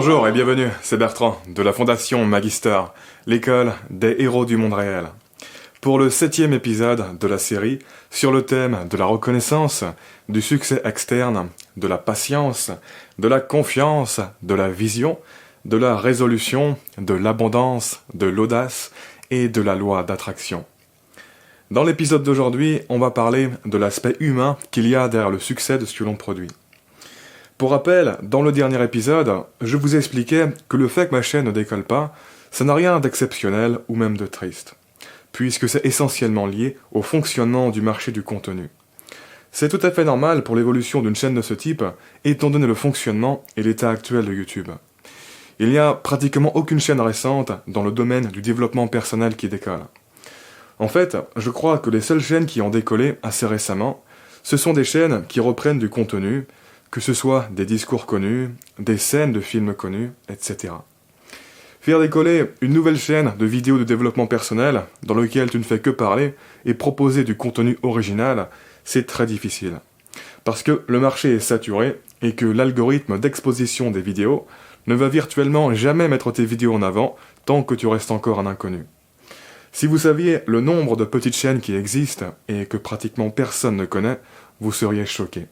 Bonjour et bienvenue, c'est Bertrand de la Fondation Magister, l'école des héros du monde réel. Pour le 7e épisode de la série sur le thème de la reconnaissance, du succès externe, de la patience, de la confiance, de la vision, de la résolution, de l'abondance, de l'audace et de la loi d'attraction. Dans l'épisode d'aujourd'hui, on va parler de l'aspect humain qu'il y a derrière le succès de ce que l'on produit. Pour rappel, dans le dernier épisode, je vous expliquais que le fait que ma chaîne ne décolle pas, ça n'a rien d'exceptionnel ou même de triste, puisque c'est essentiellement lié au fonctionnement du marché du contenu. C'est tout à fait normal pour l'évolution d'une chaîne de ce type, étant donné le fonctionnement et l'état actuel de YouTube. Il n'y a pratiquement aucune chaîne récente dans le domaine du développement personnel qui décolle. En fait, je crois que les seules chaînes qui ont décollé assez récemment, ce sont des chaînes qui reprennent du contenu, que ce soit des discours connus, des scènes de films connus, etc. Faire décoller une nouvelle chaîne de vidéos de développement personnel dans laquelle tu ne fais que parler et proposer du contenu original, c'est très difficile. Parce que le marché est saturé et que l'algorithme d'exposition des vidéos ne va virtuellement jamais mettre tes vidéos en avant tant que tu restes encore un inconnu. Si vous saviez le nombre de petites chaînes qui existent et que pratiquement personne ne connaît, vous seriez choqués.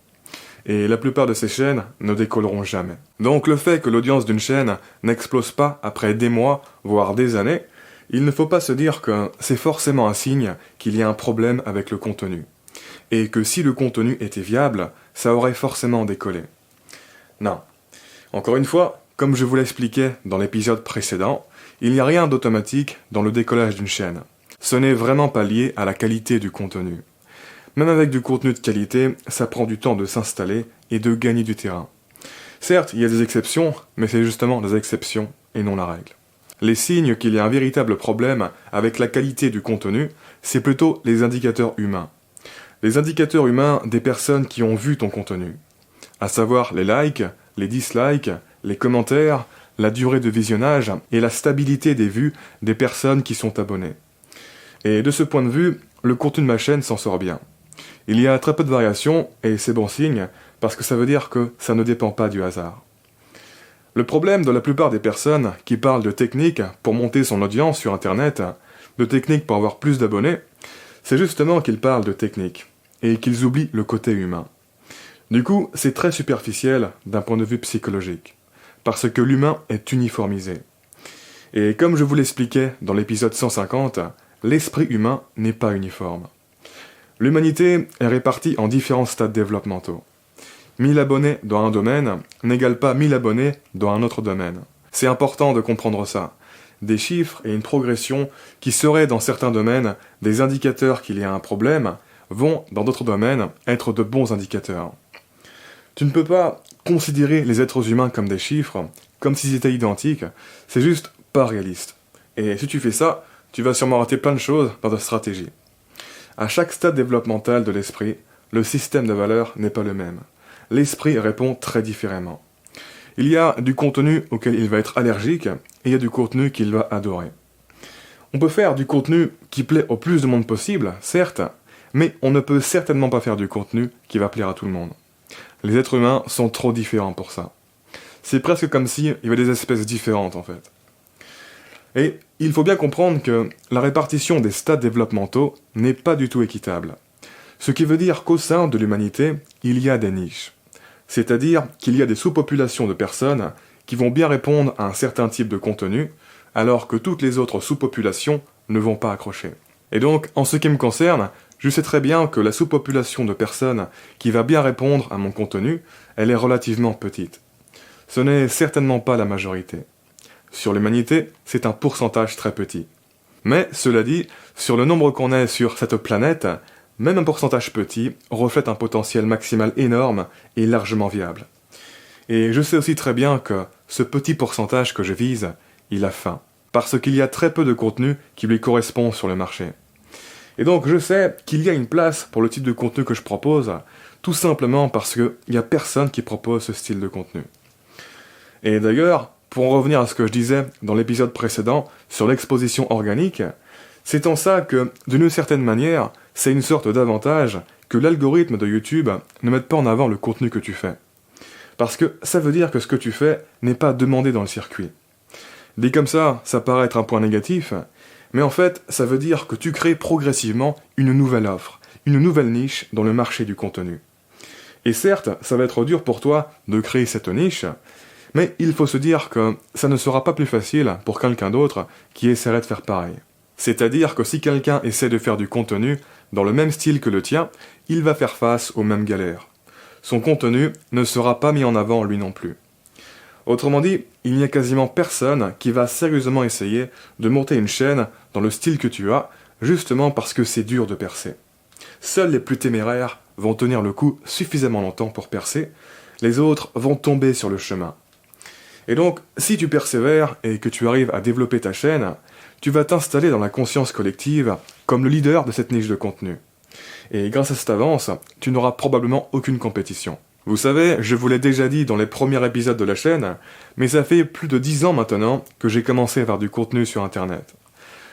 Et la plupart de ces chaînes ne décolleront jamais. Donc le fait que l'audience d'une chaîne n'explose pas après des mois, voire des années, il ne faut pas se dire que c'est forcément un signe qu'il y a un problème avec le contenu. Et que si le contenu était viable, ça aurait forcément décollé. Non. Encore une fois, comme je vous l'expliquais dans l'épisode précédent, il n'y a rien d'automatique dans le décollage d'une chaîne. Ce n'est vraiment pas lié à la qualité du contenu. Même avec du contenu de qualité, ça prend du temps de s'installer et de gagner du terrain. Certes, il y a des exceptions, mais c'est justement des exceptions et non la règle. Les signes qu'il y a un véritable problème avec la qualité du contenu, c'est plutôt les indicateurs humains. Les indicateurs humains des personnes qui ont vu ton contenu. À savoir les likes, les dislikes, les commentaires, la durée de visionnage et la stabilité des vues des personnes qui sont abonnées. Et de ce point de vue, le contenu de ma chaîne s'en sort bien. Il y a très peu de variations, et c'est bon signe, parce que ça veut dire que ça ne dépend pas du hasard. Le problème de la plupart des personnes qui parlent de techniques pour monter son audience sur Internet, de techniques pour avoir plus d'abonnés, c'est justement qu'ils parlent de techniques, et qu'ils oublient le côté humain. Du coup, c'est très superficiel d'un point de vue psychologique, parce que l'humain est uniformisé. Et comme je vous l'expliquais dans l'épisode 150, l'esprit humain n'est pas uniforme. L'humanité est répartie en différents stades développementaux. 1000 abonnés dans un domaine n'égale pas 1000 abonnés dans un autre domaine. C'est important de comprendre ça. Des chiffres et une progression qui seraient dans certains domaines des indicateurs qu'il y a un problème vont dans d'autres domaines être de bons indicateurs. Tu ne peux pas considérer les êtres humains comme des chiffres, comme s'ils étaient identiques, c'est juste pas réaliste. Et si tu fais ça, tu vas sûrement rater plein de choses dans ta stratégie. À chaque stade développemental de l'esprit, le système de valeurs n'est pas le même. L'esprit répond très différemment. Il y a du contenu auquel il va être allergique, et il y a du contenu qu'il va adorer. On peut faire du contenu qui plaît au plus de monde possible, certes, mais on ne peut certainement pas faire du contenu qui va plaire à tout le monde. Les êtres humains sont trop différents pour ça. C'est presque comme s'il y avait des espèces différentes en fait. Et il faut bien comprendre que la répartition des stades développementaux n'est pas du tout équitable. Ce qui veut dire qu'au sein de l'humanité, il y a des niches. C'est-à-dire qu'il y a des sous-populations de personnes qui vont bien répondre à un certain type de contenu, alors que toutes les autres sous-populations ne vont pas accrocher. Et donc, en ce qui me concerne, je sais très bien que la sous-population de personnes qui va bien répondre à mon contenu, elle est relativement petite. Ce n'est certainement pas la majorité. Sur l'humanité, c'est un pourcentage très petit. Mais, cela dit, sur le nombre qu'on est sur cette planète, même un pourcentage petit reflète un potentiel maximal énorme et largement viable. Et je sais aussi très bien que ce petit pourcentage que je vise, il a faim, parce qu'il y a très peu de contenu qui lui correspond sur le marché. Et donc je sais qu'il y a une place pour le type de contenu que je propose, tout simplement parce qu'il n'y a personne qui propose ce style de contenu. Et d'ailleurs, pour en revenir à ce que je disais dans l'épisode précédent sur l'exposition organique, c'est en ça que, d'une certaine manière, c'est une sorte d'avantage que l'algorithme de YouTube ne mette pas en avant le contenu que tu fais. Parce que ça veut dire que ce que tu fais n'est pas demandé dans le circuit. Dit comme ça paraît être un point négatif, mais en fait, ça veut dire que tu crées progressivement une nouvelle offre, une nouvelle niche dans le marché du contenu. Et certes, ça va être dur pour toi de créer cette niche, mais il faut se dire que ça ne sera pas plus facile pour quelqu'un d'autre qui essaierait de faire pareil. C'est-à-dire que si quelqu'un essaie de faire du contenu dans le même style que le tien, il va faire face aux mêmes galères. Son contenu ne sera pas mis en avant lui non plus. Autrement dit, il n'y a quasiment personne qui va sérieusement essayer de monter une chaîne dans le style que tu as, justement parce que c'est dur de percer. Seuls les plus téméraires vont tenir le coup suffisamment longtemps pour percer, les autres vont tomber sur le chemin. Et donc, si tu persévères et que tu arrives à développer ta chaîne, tu vas t'installer dans la conscience collective comme le leader de cette niche de contenu. Et grâce à cette avance, tu n'auras probablement aucune compétition. Vous savez, je vous l'ai déjà dit dans les premiers épisodes de la chaîne, mais ça fait plus de 10 ans maintenant que j'ai commencé à faire du contenu sur Internet.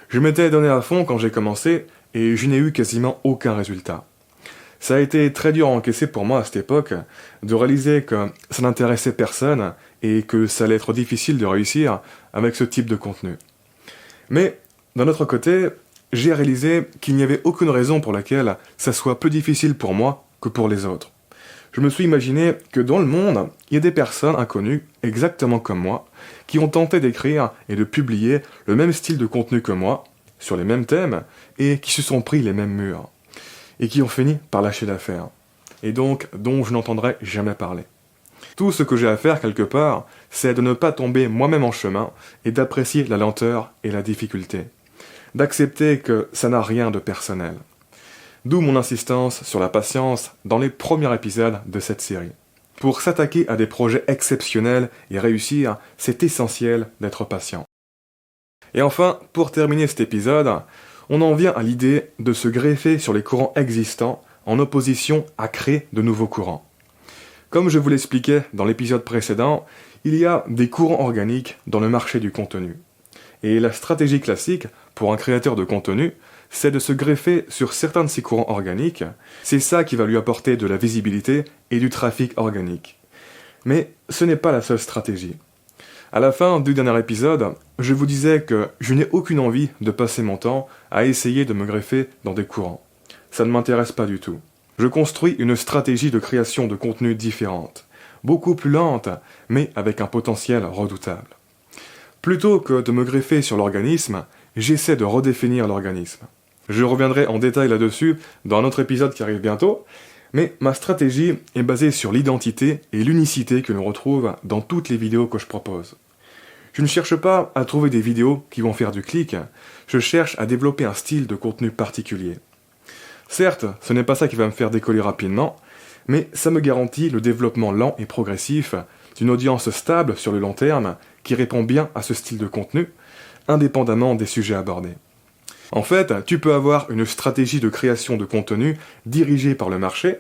Je m'étais donné à fond quand j'ai commencé, et je n'ai eu quasiment aucun résultat. Ça a été très dur à encaisser pour moi à cette époque, de réaliser que ça n'intéressait personne, et que ça allait être difficile de réussir avec ce type de contenu. Mais, d'un autre côté, j'ai réalisé qu'il n'y avait aucune raison pour laquelle ça soit plus difficile pour moi que pour les autres. Je me suis imaginé que dans le monde, il y a des personnes inconnues, exactement comme moi, qui ont tenté d'écrire et de publier le même style de contenu que moi, sur les mêmes thèmes, et qui se sont pris les mêmes murs, et qui ont fini par lâcher l'affaire, et donc dont je n'entendrai jamais parler. Tout ce que j'ai à faire quelque part, c'est de ne pas tomber moi-même en chemin, et d'apprécier la lenteur et la difficulté, d'accepter que ça n'a rien de personnel. D'où mon insistance sur la patience dans les premiers épisodes de cette série. Pour s'attaquer à des projets exceptionnels et réussir, c'est essentiel d'être patient. Et enfin, pour terminer cet épisode, on en vient à l'idée de se greffer sur les courants existants en opposition à créer de nouveaux courants. Comme je vous l'expliquais dans l'épisode précédent, il y a des courants organiques dans le marché du contenu. Et la stratégie classique pour un créateur de contenu, c'est de se greffer sur certains de ces courants organiques. C'est ça qui va lui apporter de la visibilité et du trafic organique. Mais ce n'est pas la seule stratégie. À la fin du dernier épisode, je vous disais que je n'ai aucune envie de passer mon temps à essayer de me greffer dans des courants. Ça ne m'intéresse pas du tout. Je construis une stratégie de création de contenu différente, beaucoup plus lente, mais avec un potentiel redoutable. Plutôt que de me greffer sur l'organisme, j'essaie de redéfinir l'organisme. Je reviendrai en détail là-dessus dans un autre épisode qui arrive bientôt, mais ma stratégie est basée sur l'identité et l'unicité que l'on retrouve dans toutes les vidéos que je propose. Je ne cherche pas à trouver des vidéos qui vont faire du clic, je cherche à développer un style de contenu particulier. Certes, ce n'est pas ça qui va me faire décoller rapidement, mais ça me garantit le développement lent et progressif d'une audience stable sur le long terme qui répond bien à ce style de contenu, indépendamment des sujets abordés. En fait, tu peux avoir une stratégie de création de contenu dirigée par le marché,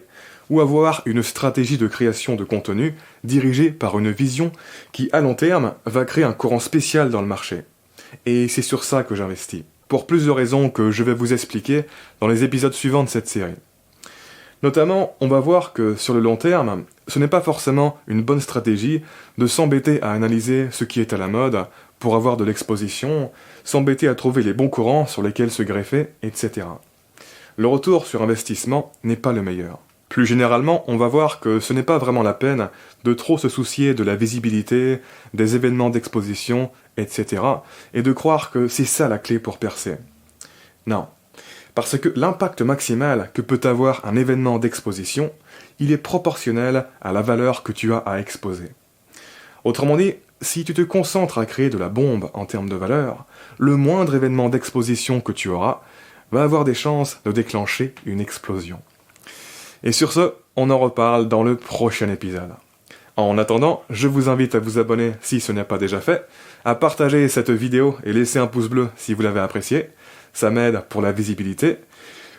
ou avoir une stratégie de création de contenu dirigée par une vision qui, à long terme, va créer un courant spécial dans le marché. Et c'est sur ça que j'investis, pour plusieurs raisons que je vais vous expliquer dans les épisodes suivants de cette série. Notamment, on va voir que sur le long terme, ce n'est pas forcément une bonne stratégie de s'embêter à analyser ce qui est à la mode pour avoir de l'exposition, s'embêter à trouver les bons courants sur lesquels se greffer, etc. Le retour sur investissement n'est pas le meilleur. Plus généralement, on va voir que ce n'est pas vraiment la peine de trop se soucier de la visibilité, des événements d'exposition, etc. et de croire que c'est ça la clé pour percer. Non. Parce que l'impact maximal que peut avoir un événement d'exposition, il est proportionnel à la valeur que tu as à exposer. Autrement dit, si tu te concentres à créer de la bombe en termes de valeur, le moindre événement d'exposition que tu auras va avoir des chances de déclencher une explosion. Et sur ce, on en reparle dans le prochain épisode. En attendant, je vous invite à vous abonner si ce n'est pas déjà fait, à partager cette vidéo et laisser un pouce bleu si vous l'avez apprécié. Ça m'aide pour la visibilité.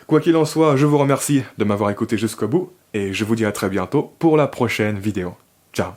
Quoi qu'il en soit, je vous remercie de m'avoir écouté jusqu'au bout et je vous dis à très bientôt pour la prochaine vidéo. Ciao.